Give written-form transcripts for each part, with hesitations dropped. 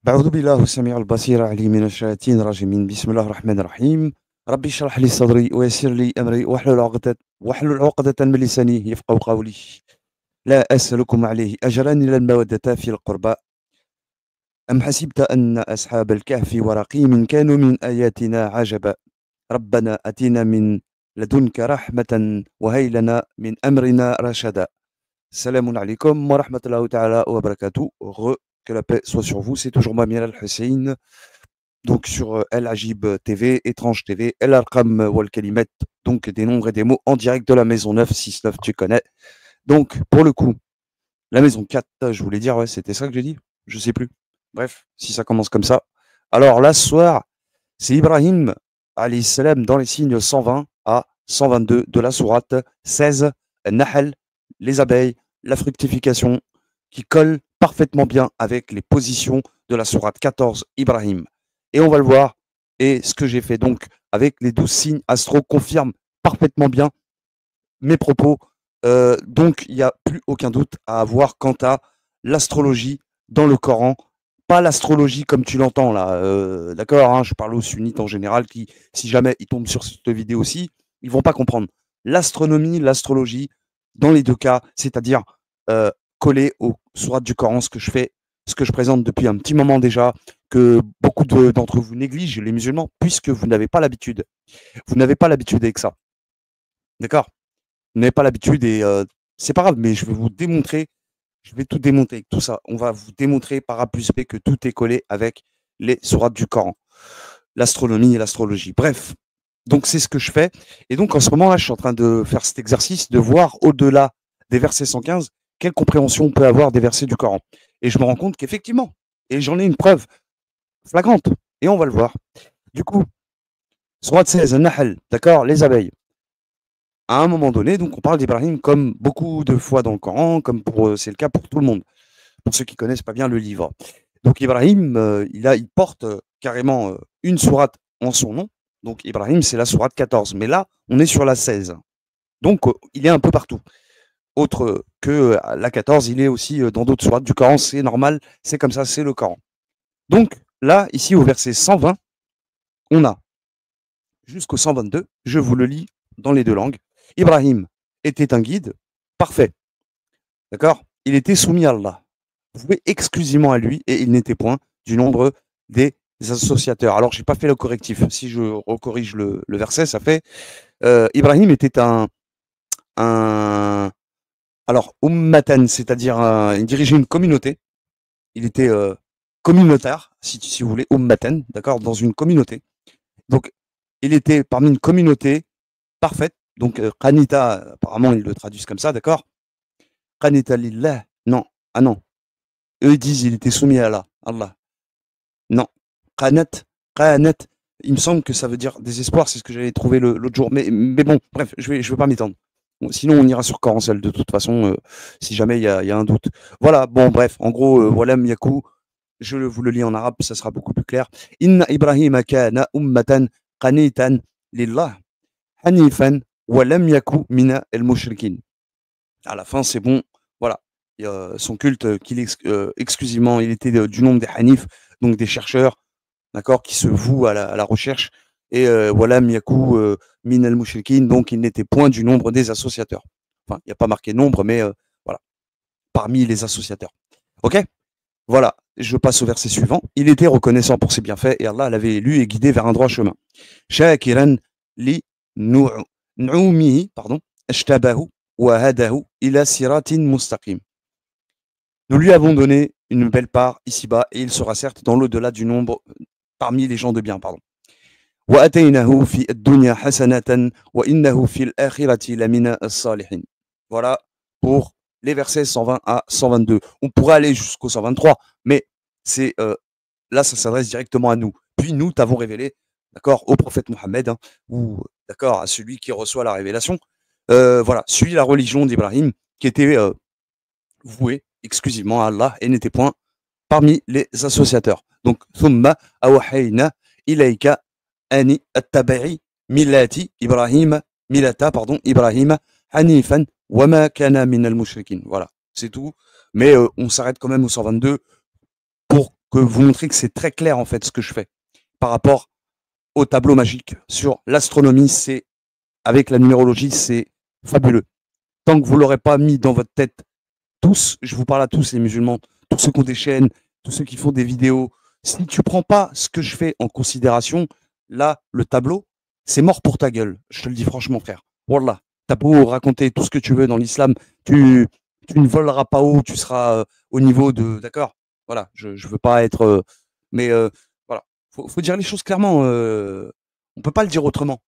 أعوذ بالله السميع البصير العليم من الشياطين الرجيمين بسم الله الرحمن الرحيم ربي اشرح لي صدري ويسر لي أمري واحلل عقدة من لساني يفقهوا قولي لا أسألكم عليه أجرا إلا المودة في القربى أم حسبت أن أصحاب الكهف ورقيم كانوا من آياتنا عجبا ربنا أتنا من لدنك رحمة وهي لنا من أمرنا رشدا Salam alaikum wa rahmatullahi ta'ala wa barakatuh. Que la paix soit sur vous. C'est toujours Mamir Al-Hussein. Donc sur El Ajib TV, Étrange TV, El Arqam Wal Kalimet. Donc des nombres et des mots en direct de la maison 9, 6-9, tu connais. Donc pour le coup, la maison 4, je voulais dire, ouais, c'était ça que j'ai dit. Je sais plus. Bref, si ça commence comme ça. Alors là, ce soir, c'est Ibrahim, alayhi salam, dans les signes 120 à 122 de la sourate 16, Nahl, les abeilles, la fructification, qui colle parfaitement bien avec les positions de la sourate 14, Ibrahim. Et on va le voir. Et ce que j'ai fait donc avec les 12 signes astro confirme parfaitement bien mes propos. Donc, il n'y a plus aucun doute à avoir quant à l'astrologie dans le Coran. Pas l'astrologie comme tu l'entends là, d'accord, hein, je parle aux sunnites en général qui, si jamais ils tombent sur cette vidéo-ci, ils vont pas comprendre. L'astronomie, l'astrologie, dans les deux cas, c'est-à-dire coller aux sourates du Coran, ce que je fais, ce que je présente depuis un petit moment déjà, que beaucoup d'entre vous négligent, les musulmans, puisque vous n'avez pas l'habitude. Vous n'avez pas l'habitude avec ça. D'accord? Vous n'avez pas l'habitude et c'est pas grave, mais je vais vous démontrer, je vais tout démonter avec tout ça. On va vous démontrer par A plus B que tout est collé avec les sourates du Coran, l'astronomie et l'astrologie. Bref, donc c'est ce que je fais. Et donc en ce moment-là, je suis en train de faire cet exercice, de voir au-delà des versets 115, quelle compréhension on peut avoir des versets du Coran. Et je me rends compte qu'effectivement, et j'en ai une preuve flagrante, et on va le voir. Du coup, sourate 16, Nahl, d'accord, les abeilles. À un moment donné, donc on parle d'Ibrahim comme beaucoup de fois dans le Coran, comme c'est le cas pour tout le monde, pour ceux qui connaissent pas bien le livre. Donc Ibrahim, il porte carrément une sourate en son nom. Donc Ibrahim, c'est la sourate 14. Mais là, on est sur la 16. Donc il est un peu partout. Autre que la 14, il est aussi dans d'autres sourates du Coran. C'est normal, c'est comme ça, c'est le Coran. Donc là, ici au verset 120, on a jusqu'au 122, je vous le lis dans les deux langues. Ibrahim était un guide parfait. D'accord? Il était soumis à Allah. Voué exclusivement à lui et il n'était point du nombre des associateurs. Alors, je n'ai pas fait le correctif. Si je recorrige le verset, ça fait Ibrahim était un alors, ummatan, c'est-à-dire il dirigeait une communauté. Il était communautaire, si vous voulez, ummatan, d'accord, dans une communauté. Donc, il était parmi une communauté parfaite. Donc, qanita, apparemment, ils le traduisent comme ça, d'accord? Qanita lillah, non, ah non. Eux, ils disent il était soumis à Allah. Non. Qanat, qanat, il me semble que ça veut dire désespoir, c'est ce que j'avais trouvé l'autre jour. Mais bon, bref, je vais pas m'étendre. Bon, sinon, on ira sur Corancel de toute façon, si jamais il y a un doute. Voilà, bon, bref, en gros, Walam Yaku, je vous le lis en arabe, ça sera beaucoup plus clair. Inna Ibrahim kana ummatan qanitan lillah, hanifan, walam yaku mina el-mushrikin. À la fin, c'est bon, voilà. Et, son culte, exclusivement, il était du nombre des hanifs, donc des chercheurs, d'accord, qui se vouent à la recherche. Et voilà, Miyaku min al-mushrikin, donc il n'était point du nombre des associateurs. Enfin, il n'y a pas marqué nombre, mais voilà, parmi les associateurs. Ok? Voilà, je passe au verset suivant. Il était reconnaissant pour ses bienfaits et Allah l'avait élu et guidé vers un droit chemin. Shakiran li nu'umihi, pardon, ashtabahu wa hadahu ila siratin mustaqim. Nous lui avons donné une belle part ici-bas et il sera certes dans l'au-delà du nombre parmi les gens de bien, pardon. وَأَتَيْنَاهُ فِي الدُّنْيَا حَسَنَةً وَإِنَّهُ فِي الْآخِرَةِ لَمِنَ الصَّالِحِينَ. Voilà pour les versets 120 à 122. On pourrait aller jusqu'au 123, mais c'est là, ça s'adresse directement à nous. Puis nous t'avons révélé, d'accord, au prophète Mohammed, hein, ou d'accord, à celui qui reçoit la révélation. Voilà, suit la religion d'Ibrahim, qui était voué exclusivement à Allah et n'était point parmi les associateurs. Donc, thumma awhayna ilayka ani attabi'i millati Ibrahim, millata, pardon, Ibrahim, hanifan, wama kana min al-mushrikin. Voilà, c'est tout. Mais on s'arrête quand même au 122 pour que vous montrer que c'est très clair, en fait, ce que je fais par rapport au tableau magique. Sur l'astronomie, c'est avec la numérologie, c'est fabuleux. Tant que vous ne l'aurez pas mis dans votre tête, tous, je vous parle à tous les musulmans, tous ceux qui ont des chaînes, tous ceux qui font des vidéos, si tu ne prends pas ce que je fais en considération, là, le tableau, c'est mort pour ta gueule. Je te le dis franchement, frère. Wallah, t'as beau raconter tout ce que tu veux dans l'islam, tu ne voleras pas haut, tu seras au niveau de. D'accord. Voilà, je ne veux pas être. Mais voilà, faut dire les choses clairement. On peut pas le dire autrement.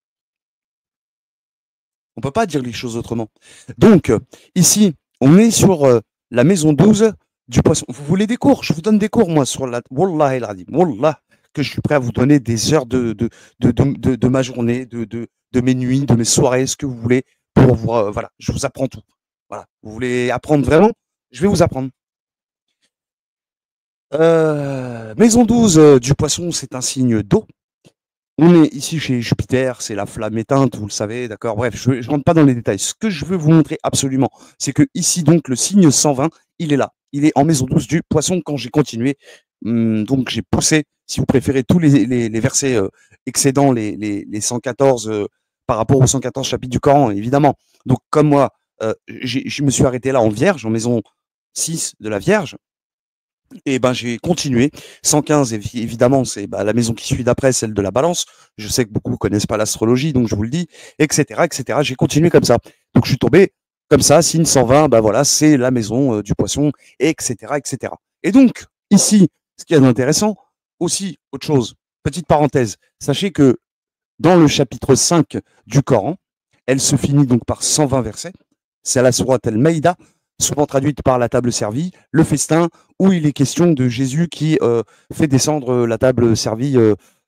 On peut pas dire les choses autrement. Donc, ici, on est sur la maison 12 du poisson. Vous voulez des cours? Je vous donne des cours, moi, sur la. Wallah el Adim. Wallah, que je suis prêt à vous donner des heures de ma journée, de mes nuits, de mes soirées, ce que vous voulez, pour vous. Voilà, je vous apprends tout. Voilà. Vous voulez apprendre vraiment? Je vais vous apprendre. Maison 12 du poisson, c'est un signe d'eau. On est ici chez Jupiter, c'est la flamme éteinte, vous le savez, d'accord. Bref, je ne rentre pas dans les détails. Ce que je veux vous montrer absolument, c'est que ici, donc, le signe 120, il est là. Il est en maison 12 du poisson quand j'ai continué. Donc, j'ai poussé, si vous préférez, tous les versets excédant les 114 par rapport aux 114 chapitres du Coran, évidemment. Donc, comme moi, je me suis arrêté là en Vierge, en maison 6 de la Vierge. Et ben j'ai continué. 115, évidemment, c'est la maison qui suit d'après, celle de la Balance. Je sais que beaucoup connaissent pas l'astrologie, donc je vous le dis, etc., etc. J'ai continué comme ça. Donc je suis tombé comme ça, signe 120, ben voilà, c'est la maison du poisson, etc., etc. Et donc ici, ce qui est intéressant, aussi autre chose, petite parenthèse, sachez que dans le chapitre 5 du Coran, elle se finit donc par 120 versets. C'est la sourate Al-Maïda, souvent traduite par la table servie, le festin, où il est question de Jésus qui fait descendre la table servie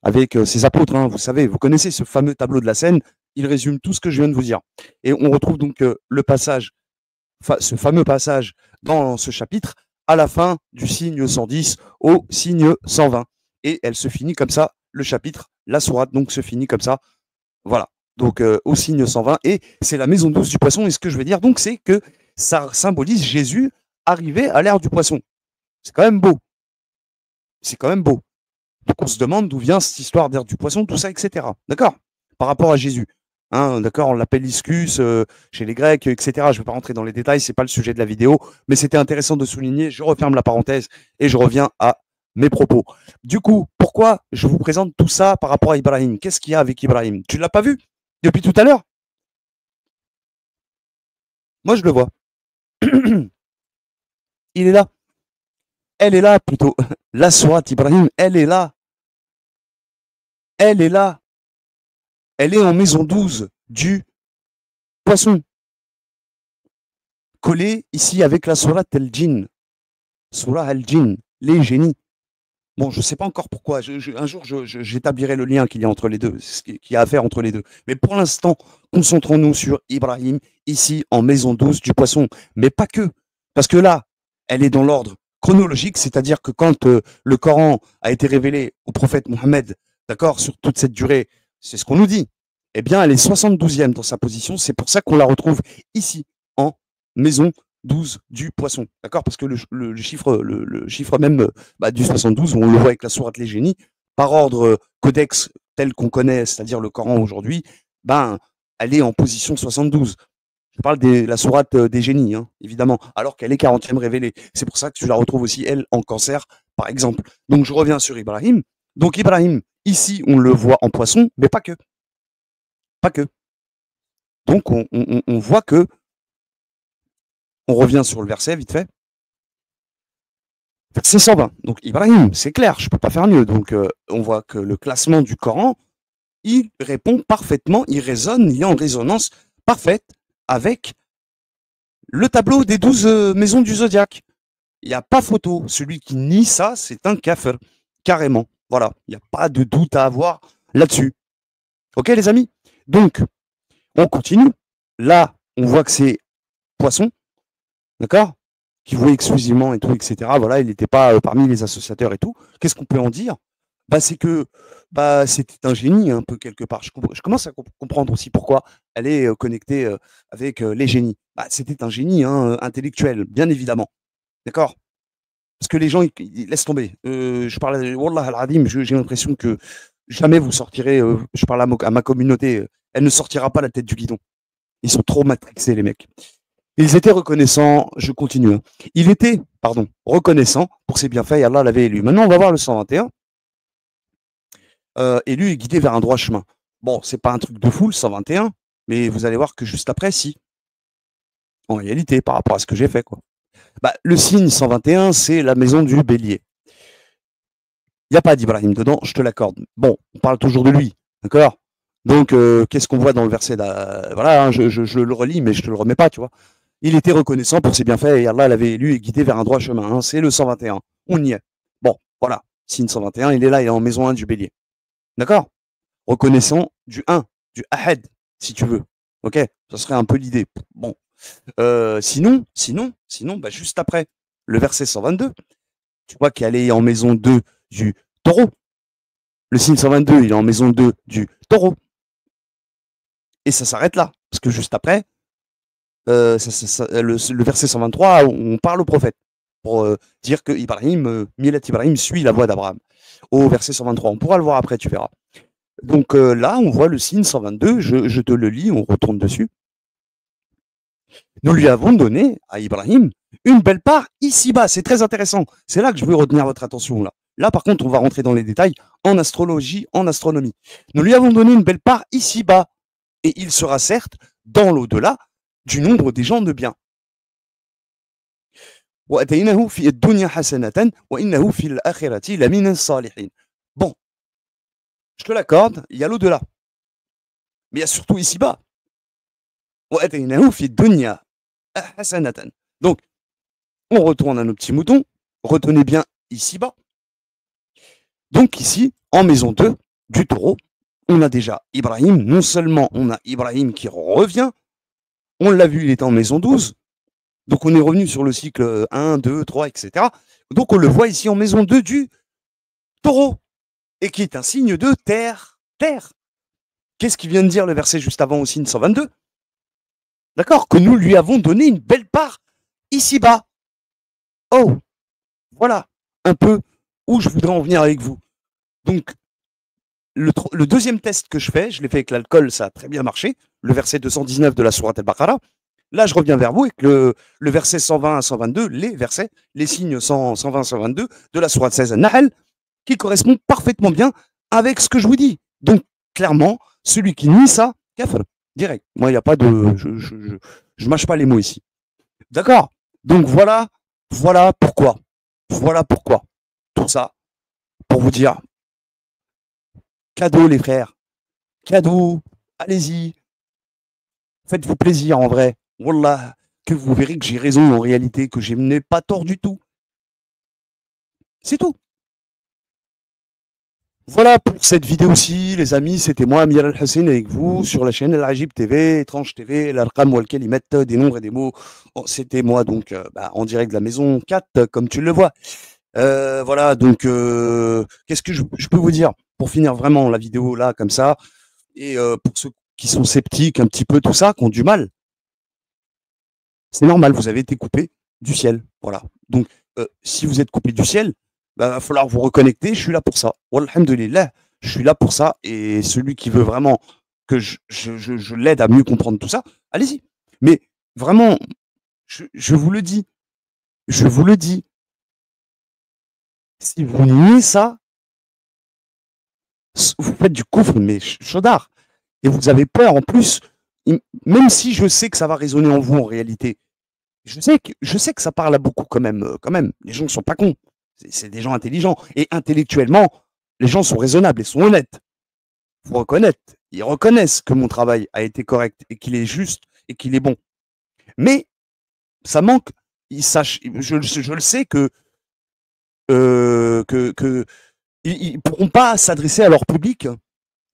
avec ses apôtres. Hein, vous savez, vous connaissez ce fameux tableau de la scène, il résume tout ce que je viens de vous dire. Et on retrouve donc le passage, ce fameux passage dans ce chapitre, à la fin du signe 110 au signe 120. Et elle se finit comme ça, le chapitre, la sourate donc se finit comme ça. Voilà. Donc au signe 120. Et c'est la maison douce du poisson. Et ce que je veux dire, donc, c'est que ça symbolise Jésus arrivé à l'ère du poisson. C'est quand même beau. C'est quand même beau. Donc on se demande d'où vient cette histoire d'ère du poisson, tout ça, etc. D'accord? Par rapport à Jésus. Hein, d'accord, on l'appelle Iscus chez les Grecs, etc. Je ne vais pas rentrer dans les détails, c'est pas le sujet de la vidéo, mais c'était intéressant de souligner. Je referme la parenthèse et je reviens à mes propos. Du coup, pourquoi je vous présente tout ça par rapport à Ibrahim? Qu'est-ce qu'il y a avec Ibrahim? Tu ne l'as pas vu depuis tout à l'heure? Moi, je le vois. Il est là. Elle est là, plutôt. La sourate Ibrahim, elle est là. Elle est là. Elle est en maison 12 du poisson. Collée ici avec la sourate Al-Jinn. Surah Al-Jinn, les génies. Bon, je ne sais pas encore pourquoi. Un jour, j'établirai le lien qu'il y a entre les deux, ce qu'il y a à faire entre les deux. Mais pour l'instant, concentrons-nous sur Ibrahim, ici en maison 12 du poisson. Mais pas que. Parce que là, elle est dans l'ordre chronologique, c'est-à-dire que quand le Coran a été révélé au prophète Mohammed, d'accord, sur toute cette durée, c'est ce qu'on nous dit, eh bien, elle est 72e dans sa position. C'est pour ça qu'on la retrouve ici, en maison 12 du poisson. D'accord? Parce que le chiffre même du 72, on le voit avec la sourate Les Génies, par ordre codex tel qu'on connaît, c'est-à-dire le Coran aujourd'hui, elle est en position 72. Je parle de la sourate des génies, hein, évidemment, alors qu'elle est 40e révélée. C'est pour ça que tu la retrouves aussi, elle, en cancer, par exemple. Donc, je reviens sur Ibrahim. Donc, Ibrahim, ici, on le voit en poisson, mais pas que. Pas que. Donc, on voit que, on revient sur le verset, vite fait. Verset 120. Donc, Ibrahim, c'est clair, je ne peux pas faire mieux. Donc, on voit que le classement du Coran, il répond parfaitement, il résonne, il est en résonance parfaite avec le tableau des 12 maisons du zodiaque. Il n'y a pas photo. Celui qui nie ça, c'est un kafir. Carrément. Voilà. Il n'y a pas de doute à avoir là-dessus. Ok, les amis? Donc, on continue. Là, on voit que c'est poisson. D'accord? Qui vouait exclusivement et tout, etc. Voilà, il n'était pas parmi les associateurs et tout. Qu'est-ce qu'on peut en dire? C'est que c'était un génie, un peu quelque part. Je commence à comprendre aussi pourquoi elle est connectée avec les génies. C'était un génie intellectuel, bien évidemment. D'accord? Parce que les gens, ils laissent tomber. Je parle, Wallah al-Azim, j'ai l'impression que jamais vous sortirez, je parle à ma communauté, elle ne sortira pas la tête du guidon. Ils sont trop matrixés, les mecs. Ils étaient reconnaissants, je continue, hein. Il était, pardon, reconnaissant pour ses bienfaits et Allah l'avait élu. Maintenant, on va voir le 121. Élu et guidé vers un droit chemin. Bon, c'est pas un truc de fou, le 121, mais vous allez voir que juste après, si. En réalité, par rapport à ce que j'ai fait, quoi. Bah, le signe 121, c'est la maison du bélier. Il n'y a pas d'Ibrahim dedans, je te l'accorde. Bon, on parle toujours de lui, d'accord. Donc, qu'est-ce qu'on voit dans le verset voilà, hein, je le relis, mais je te le remets pas, tu vois. Il était reconnaissant pour ses bienfaits et Allah l'avait élu et guidé vers un droit chemin, hein. C'est le 121. On y est. Bon, voilà. Signe 121, il est là, il est en maison 1 du bélier. D'accord. Reconnaissant du 1, du Ahad, si tu veux. Ok. Ça serait un peu l'idée. Bon. Sinon, bah, juste après, le verset 122, tu vois qu'il est en maison 2 du taureau. Le signe 122, il est en maison 2 du taureau. Et ça s'arrête là. Parce que juste après, le verset 123, on parle au prophète. Pour dire que Ibrahim, Milat Ibrahim suit la voie d'Abraham. Au verset 123. On pourra le voir après, tu verras. Donc là, on voit le signe 122. Je te le lis, on retourne dessus. Nous lui avons donné à Ibrahim une belle part ici-bas. C'est très intéressant. C'est là que je veux retenir votre attention. Là, par contre, on va rentrer dans les détails en astrologie, en astronomie. Nous lui avons donné une belle part ici-bas. Et il sera certes dans l'au-delà du nombre des gens de bien. Bon, je te l'accorde, il y a l'au-delà. Mais il y a surtout ici-bas. Donc, on retourne à nos petits moutons. Retenez bien ici-bas. Donc ici, en maison 2 du taureau, on a déjà Ibrahim. Non seulement on a Ibrahim qui revient, on l'a vu, il était en maison 12. Donc on est revenu sur le cycle 1, 2, 3, etc. Donc on le voit ici en maison 2 du taureau, et qui est un signe de terre. Terre. Qu'est-ce qu'il vient de dire le verset juste avant au signe 122? D'accord. Que nous lui avons donné une belle part ici-bas. Oh, voilà un peu où je voudrais en venir avec vous. Donc, le deuxième test que je fais, je l'ai fait avec l'alcool, ça a très bien marché, le verset 219 de la sourate al-Baqarah. Là, je reviens vers vous avec le verset 120 à 122, les versets, les signes 100, 120, 122 de la sourate 16 al-Nahl, qui correspondent parfaitement bien avec ce que je vous dis. Donc, clairement, celui qui nie ça, kafir, direct. Moi, il n'y a pas de... Je mâche pas les mots ici. D'accord. Donc, voilà pourquoi. Voilà pourquoi. Tout ça, pour vous dire, cadeau les frères, cadeau, allez-y, faites-vous plaisir en vrai. Wallah, que vous verrez que j'ai raison en réalité, que je n'ai pas tort du tout. C'est tout. Voilà pour cette vidéo-ci, les amis. C'était moi, Amir Al-Hussein, avec vous sur la chaîne Al-Ajib TV, Étrange TV, l'Arqam wal Kalimat, des nombres et des mots. Oh, c'était moi, donc, en direct de la maison 4, comme tu le vois. Voilà, donc, qu'est-ce que je peux vous dire pour finir vraiment la vidéo là, comme ça, et pour ceux qui sont sceptiques, un petit peu tout ça, qui ont du mal, c'est normal, vous avez été coupé du ciel. Voilà. Donc, si vous êtes coupé du ciel, bah, va falloir vous reconnecter. Je suis là pour ça. Walhamdulillah, je suis là pour ça. Et celui qui veut vraiment que je l'aide à mieux comprendre tout ça, allez-y. Mais vraiment, je vous le dis, je vous le dis, si vous niez ça, vous faites du coufre, mais chaudard. Et vous avez peur en plus, même si je sais que ça va résonner en vous en réalité. Je sais que ça parle à beaucoup quand même, Les gens ne sont pas cons. C'est des gens intelligents. Et intellectuellement, les gens sont raisonnables et sont honnêtes. Il faut reconnaître. Ils reconnaissent que mon travail a été correct et qu'il est juste et qu'il est bon. Mais ça manque. Ils sachent, je le sais que ils pourront pas s'adresser à leur public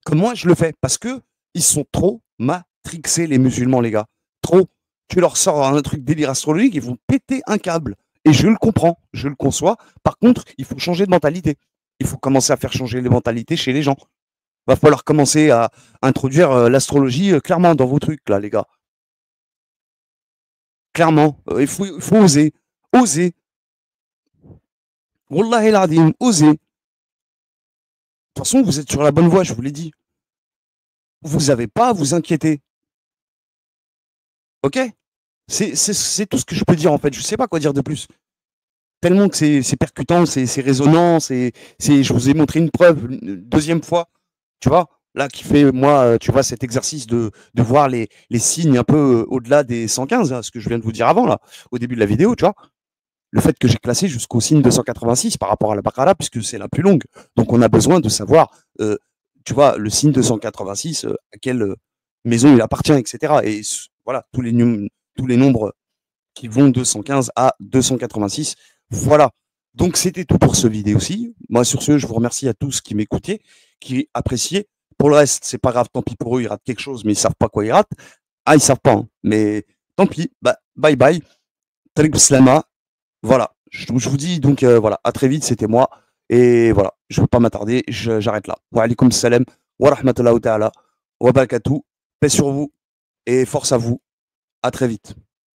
comme moi je le fais parce que ils sont trop matrixés les musulmans, les gars. Trop. Tu leur sors un truc délire astrologique, ils vont péter un câble. Et je le comprends, je le conçois. Par contre, il faut changer de mentalité. Il faut commencer à faire changer les mentalités chez les gens. Va falloir commencer à introduire l'astrologie clairement dans vos trucs, là, les gars. Clairement, il faut oser. Oser. Wallahi l'azim, osez. De toute façon, vous êtes sur la bonne voie, je vous l'ai dit. Vous n'avez pas à vous inquiéter. OK? C'est tout ce que je peux dire, en fait. Je sais pas quoi dire de plus. Tellement que c'est percutant, c'est résonnant, je vous ai montré une preuve une deuxième fois, tu vois? Là, qui fait, moi, tu vois, cet exercice de voir les signes un peu au-delà des 115, là, ce que je viens de vous dire avant, là, au début de la vidéo, tu vois? Le fait que j'ai classé jusqu'au signe 286 par rapport à la Baqara, puisque c'est la plus longue. Donc, on a besoin de savoir, tu vois, le signe 286, à quelle maison il appartient, etc. Et voilà, tous les nombres qui vont de 115 à 286. Voilà. Donc, c'était tout pour ce vidéo aussi. Moi, sur ce, je vous remercie à tous qui m'écoutaient, qui appréciaient. Pour le reste, c'est pas grave, tant pis pour eux, ils ratent quelque chose, mais ils savent pas quoi ils ratent. Ah, ils savent pas, hein. Mais tant pis. Bah, bye bye. Tariq Slama. Voilà. Je vous dis donc, voilà, à très vite, c'était moi. Et voilà, je ne veux pas m'attarder, j'arrête là. Wa alaikum salam wa rahmatullahi ta'ala wa barakatuh. Paix sur vous et force à vous. À très vite.